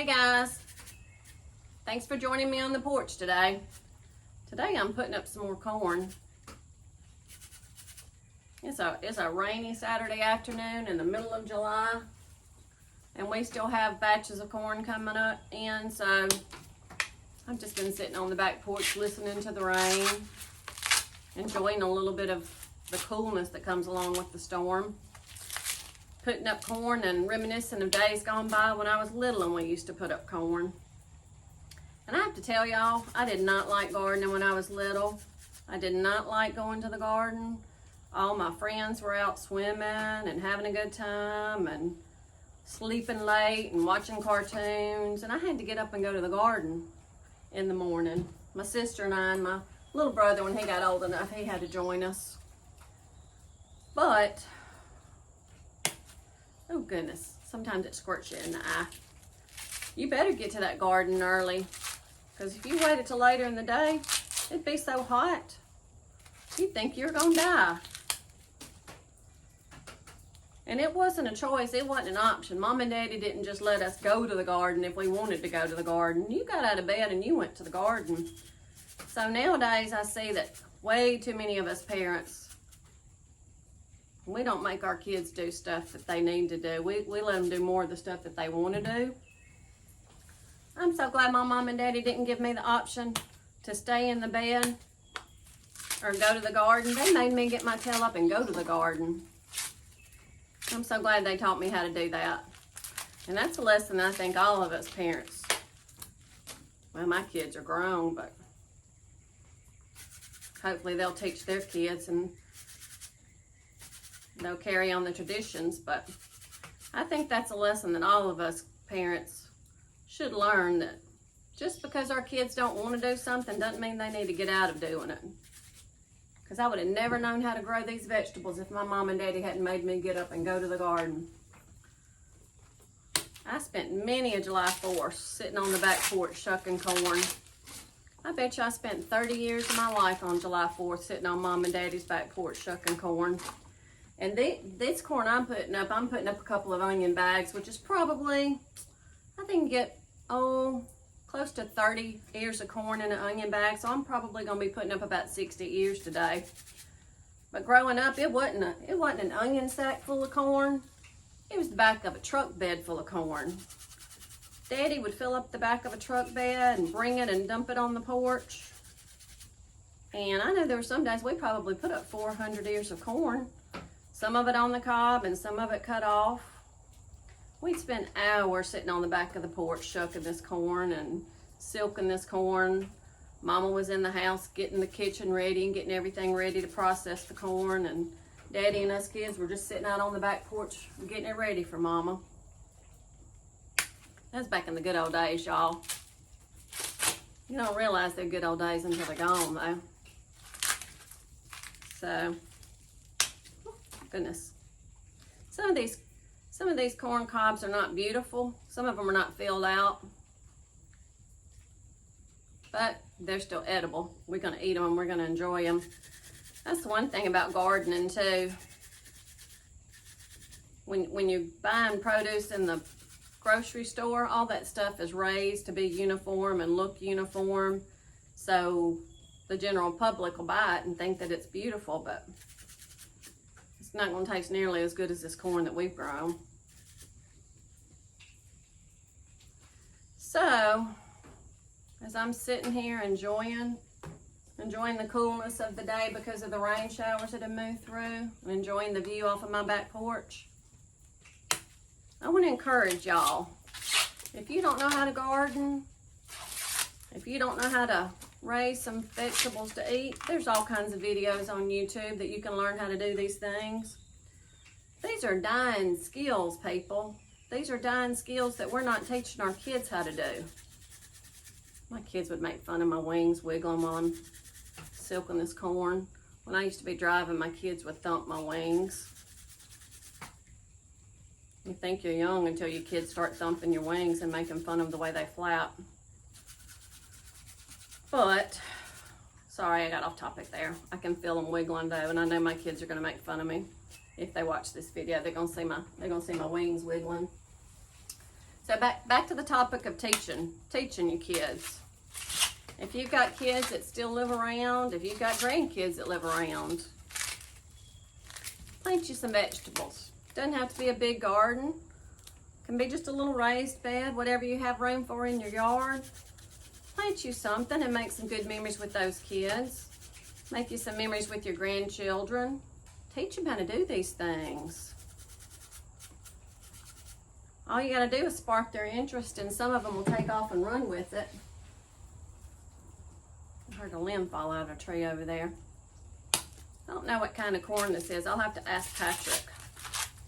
Hey guys, thanks for joining me on the porch today. Today I'm putting up some more corn. It's a rainy Saturday afternoon in the middle of July, and we still have batches of corn coming up in, so I've just been sitting on the back porch listening to the rain, enjoying a little bit of the coolness that comes along with the storm. Putting up corn and reminiscing of days gone by when I was little and we used to put up corn. And I have to tell y'all, I did not like gardening when I was little. I did not like going to the garden. All my friends were out swimming and having a good time and sleeping late and watching cartoons. And I had to get up and go to the garden in the morning. My sister and I and my little brother, when he got old enough, he had to join us. But oh goodness, sometimes it squirts you in the eye. You better get to that garden early, because if you waited till later in the day, it'd be so hot, you'd think you're gonna die. And it wasn't a choice, it wasn't an option. Mom and Daddy didn't just let us go to the garden if we wanted to go to the garden. You got out of bed and you went to the garden. So nowadays I see that way too many of us parents, we don't make our kids do stuff that they need to do. We let them do more of the stuff that they want to do. I'm so glad my mom and daddy didn't give me the option to stay in the bed or go to the garden. They made me get my tail up and go to the garden. I'm so glad they taught me how to do that. And that's a lesson I think all of us parents, well, my kids are grown, but hopefully they'll teach their kids and they'll carry on the traditions. But I think that's a lesson that all of us parents should learn, that just because our kids don't want to do something doesn't mean they need to get out of doing it. Because I would have never known how to grow these vegetables if my mom and daddy hadn't made me get up and go to the garden. I spent many a July 4th sitting on the back porch shucking corn. I bet you I spent 30 years of my life on July 4th sitting on mom and daddy's back porch shucking corn. And this corn I'm putting up a couple of onion bags, which is probably, I think, get, close to 30 ears of corn in an onion bag. So I'm probably going to be putting up about 60 ears today. But growing up, it wasn't an onion sack full of corn. It was the back of a truck bed full of corn. Daddy would fill up the back of a truck bed and bring it and dump it on the porch. And I know there were some days we probably put up 400 ears of corn. Some of it on the cob and some of it cut off. We'd spend hours sitting on the back of the porch shucking this corn and silking this corn. Mama was in the house getting the kitchen ready and getting everything ready to process the corn. And Daddy and us kids were just sitting out on the back porch getting it ready for Mama. That's back in the good old days, y'all. You don't realize they're good old days until they're gone, though. So, goodness. Some of these corn cobs are not beautiful. Some of them are not filled out. But they're still edible. We're going to eat them and we're going to enjoy them. That's the one thing about gardening too. When you're buying produce in the grocery store, all that stuff is raised to be uniform and look uniform. So the general public will buy it and think that it's beautiful, but it's not going to taste nearly as good as this corn that we've grown. So, as I'm sitting here enjoying the coolness of the day because of the rain showers that have moved through, and enjoying the view off of my back porch, I want to encourage y'all, if you don't know how to garden, if you don't know how to raise some vegetables to eat, there's all kinds of videos on YouTube that you can learn how to do these things. These are dying skills, people. These are dying skills that we're not teaching our kids how to do. My kids would make fun of my wings wiggling while I'm silking this corn. When I used to be driving, my kids would thump my wings. You think you're young until your kids start thumping your wings and making fun of the way they flap. But, sorry, I got off topic there. I can feel them wiggling though, and I know my kids are going to make fun of me. If they watch this video, they're gonna see my wings wiggling. So back to the topic of teaching your kids. If you've got kids that still live around, if you've got grandkids that live around, plant you some vegetables. Doesn't have to be a big garden. Can be just a little raised bed, whatever you have room for in your yard. Plant you something and make some good memories with those kids. Make you some memories with your grandchildren. Teach them how to do these things. All you got to do is spark their interest, and some of them will take off and run with it. I heard a limb fall out of a tree over there. I don't know what kind of corn this is. I'll have to ask Patrick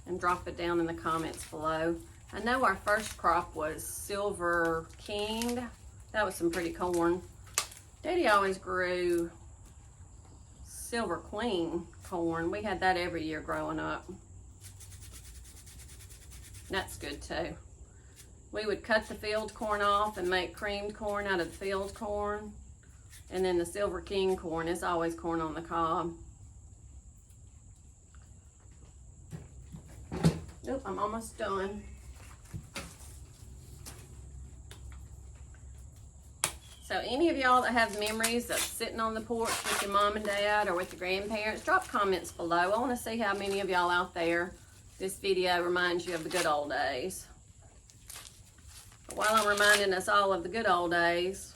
and drop it down in the comments below. I know our first crop was Silver King. That was some pretty corn. Daddy always grew Silver Queen corn. We had that every year growing up. That's good too. We would cut the field corn off and make creamed corn out of the field corn. And then the Silver King corn is always corn on the cob. Nope, I'm almost done. So any of y'all that have memories of sitting on the porch with your mom and dad or with your grandparents, drop comments below. I want to see how many of y'all out there this video reminds you of the good old days. But while I'm reminding us all of the good old days,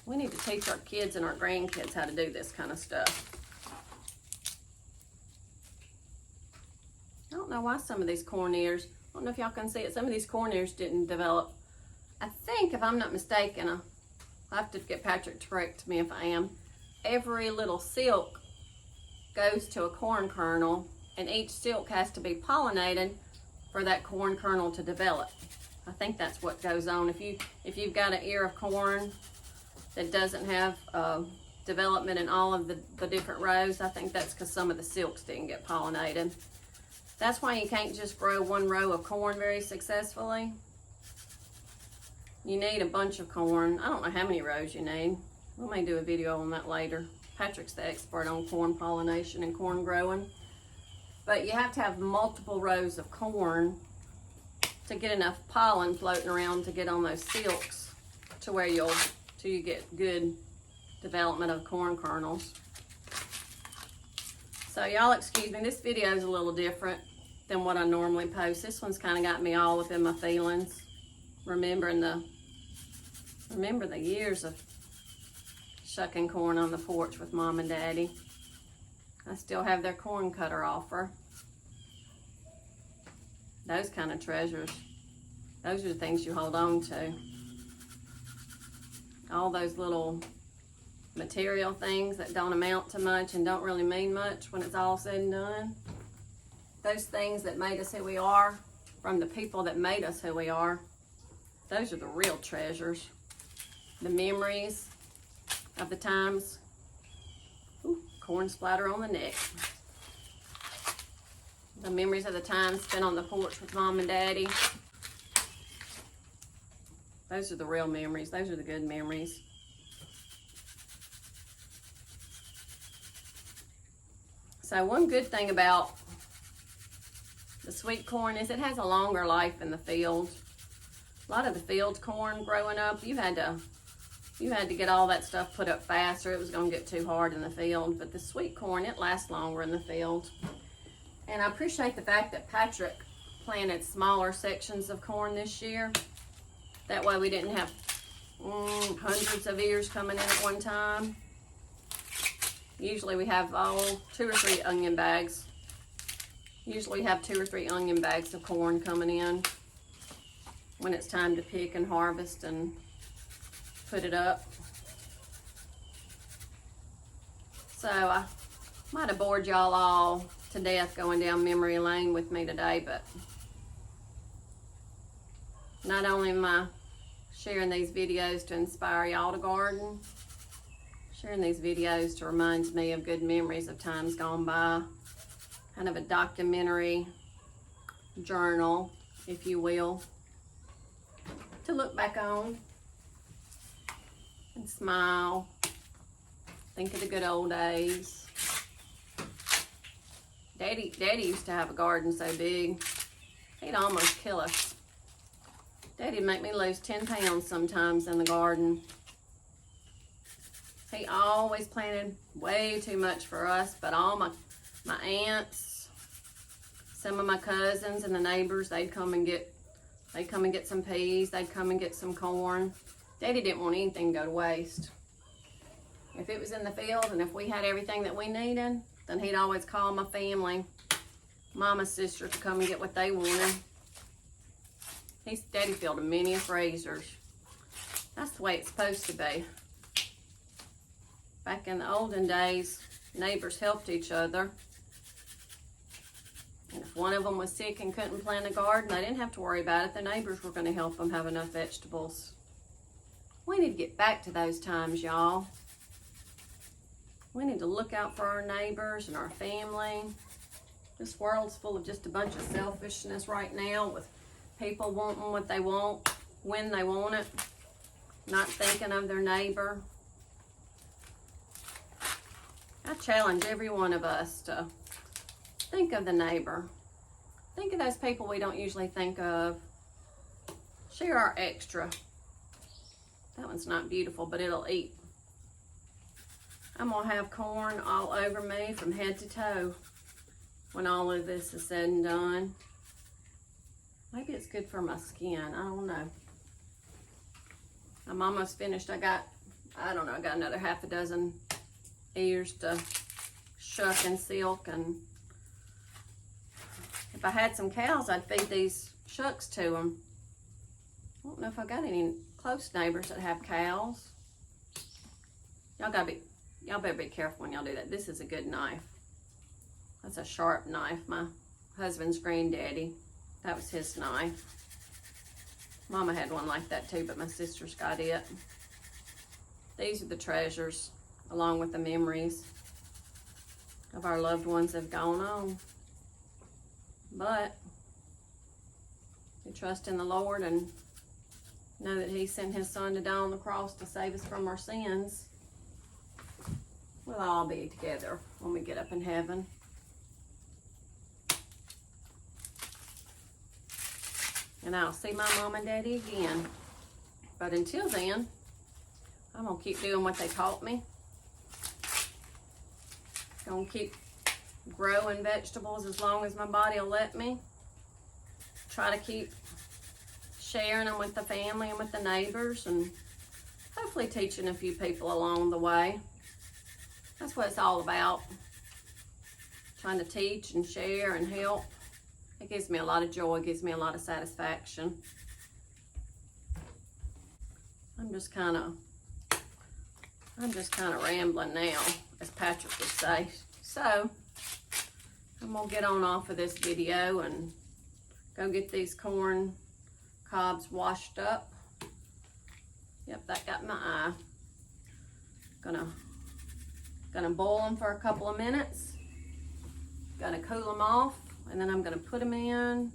we need to teach our kids and our grandkids how to do this kind of stuff. I don't know why some of these corn ears, I don't know if y'all can see it, some of these corn ears didn't develop. I think, if I'm not mistaken, I'll have to get Patrick to correct me if I am, every little silk goes to a corn kernel, and each silk has to be pollinated for that corn kernel to develop. I think that's what goes on. If you've got an ear of corn that doesn't have development in all of the different rows, I think that's because some of the silks didn't get pollinated. That's why you can't just grow one row of corn very successfully. You need a bunch of corn. I don't know how many rows you need. We may do a video on that later. Patrick's the expert on corn pollination and corn growing. But you have to have multiple rows of corn to get enough pollen floating around to get on those silks to where you get good development of corn kernels. So y'all excuse me, this video is a little different than what I normally post. This one's kind of got me all up in my feelings. Remember the years of shucking corn on the porch with Mom and Daddy. I still have their corn cutter offer. Those kind of treasures. Those are the things you hold on to. All those little material things that don't amount to much and don't really mean much when it's all said and done. Those things that made us who we are, from the people that made us who we are, those are the real treasures. The memories of the times. Ooh, corn splatter on the neck. The memories of the time spent on the porch with Mom and Daddy. Those are the real memories. Those are the good memories. So one good thing about the sweet corn is it has a longer life in the field. A lot of the field corn growing up, you had to get all that stuff put up faster. It was going to get too hard in the field. But the sweet corn, it lasts longer in the field. And I appreciate the fact that Patrick planted smaller sections of corn this year. That way we didn't have hundreds of ears coming in at one time. Usually we have 2 or 3 onion bags. Usually we have 2 or 3 onion bags of corn coming in when it's time to pick and harvest and put it up. So I might have bored y'all all to death going down memory lane with me today, but not only am I sharing these videos to inspire y'all to garden, sharing these videos to remind me of good memories of times gone by. Kind of a documentary journal, if you will, to look back on and smile. Think of the good old days. Daddy used to have a garden so big, he'd almost kill us Daddy'd make me lose 10 pounds sometimes in the garden. He always planted way too much for us, but all my aunts, some of my cousins and the neighbors, they'd come and get some peas, they'd come and get some corn. Daddy didn't want anything to go to waste. If it was in the field and if we had everything that we needed, then he'd always call my family, Mama's sister, to come and get what they wanted. Daddy filled many freezers. That's the way it's supposed to be. Back in the olden days, neighbors helped each other. And if one of them was sick and couldn't plant a garden, they didn't have to worry about it. The neighbors were going to help them have enough vegetables. We need to get back to those times, y'all. We need to look out for our neighbors and our family. This world's full of just a bunch of selfishness right now, with people wanting what they want, when they want it, not thinking of their neighbor. I challenge every one of us to think of the neighbor. Think of those people we don't usually think of. Share our extra. That one's not beautiful, but it'll eat. I'm gonna have corn all over me from head to toe when all of this is said and done. Maybe it's good for my skin, I don't know. I'm almost finished. I got another half a dozen ears to shuck and silk, and if I had some cows, I'd feed these shucks to them. I don't know if I got any close neighbors that have cows. Y'all better be careful when y'all do that. This is a good knife. That's a sharp knife. My husband's granddaddy, that was his knife. Mama had one like that too, but my sister's got it. These are the treasures, along with the memories of our loved ones that have gone on. But we trust in the Lord and know that He sent His Son to die on the cross to save us from our sins. We'll all be together when we get up in heaven. And I'll see my mom and daddy again. But until then, I'm going to keep doing what they taught me. Going to keep growing vegetables as long as my body will let me. Try to keep sharing them with the family and with the neighbors, and hopefully teaching a few people along the way. That's what it's all about. Trying to teach and share and help. It gives me a lot of joy. It gives me a lot of satisfaction. I'm just kind of rambling now, as Patrick would say. So I'm gonna get on off of this video and go get these corn cobs washed up. Yep, that got my eye. Gonna boil them for a couple of minutes. Gonna cool them off, and then I'm gonna put them in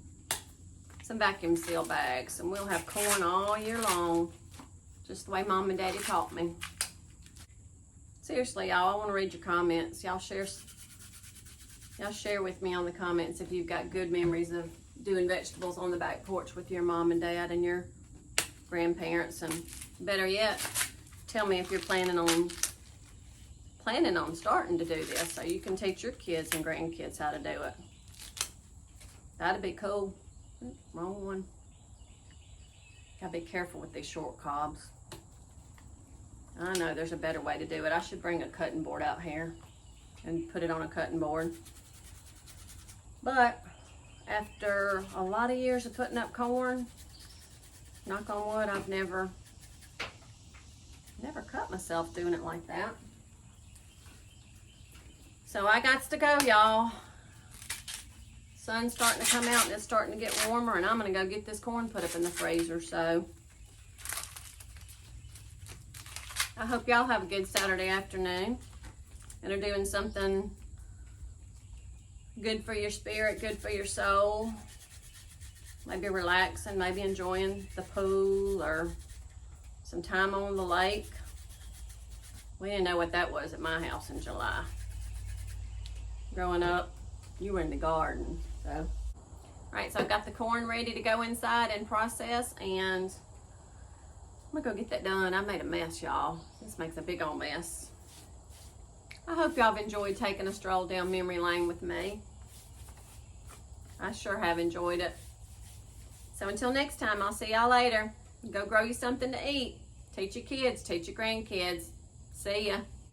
some vacuum seal bags, and we'll have corn all year long, just the way Mom and Daddy taught me. Seriously, y'all, I want to read your comments. Y'all share with me on the comments if you've got good memories of doing vegetables on the back porch with your mom and dad and your grandparents, and better yet, tell me if you're planning on starting to do this so you can teach your kids and grandkids how to do it. That'd be cool. Wrong one. Gotta be careful with these short cobs. I know there's a better way to do it. I should bring a cutting board out here and put it on a cutting board. But after a lot of years of putting up corn, knock on wood, I've never cut myself doing it like that. So I got to go, y'all. Sun's starting to come out and it's starting to get warmer, and I'm gonna go get this corn put up in the freezer. So I hope y'all have a good Saturday afternoon and are doing something good for your spirit, good for your soul. Maybe relaxing, maybe enjoying the pool or some time on the lake. We didn't know what that was at my house in July. Growing up, you were in the garden. So All right, so I've got the corn ready to go inside and process, and I'm gonna go get that done. I made a mess, y'all. This makes a big old mess. I hope y'all have enjoyed taking a stroll down memory lane with me. I sure have enjoyed it. So until next time, I'll see y'all later. Go grow you something to eat. Teach your kids, teach your grandkids. See ya.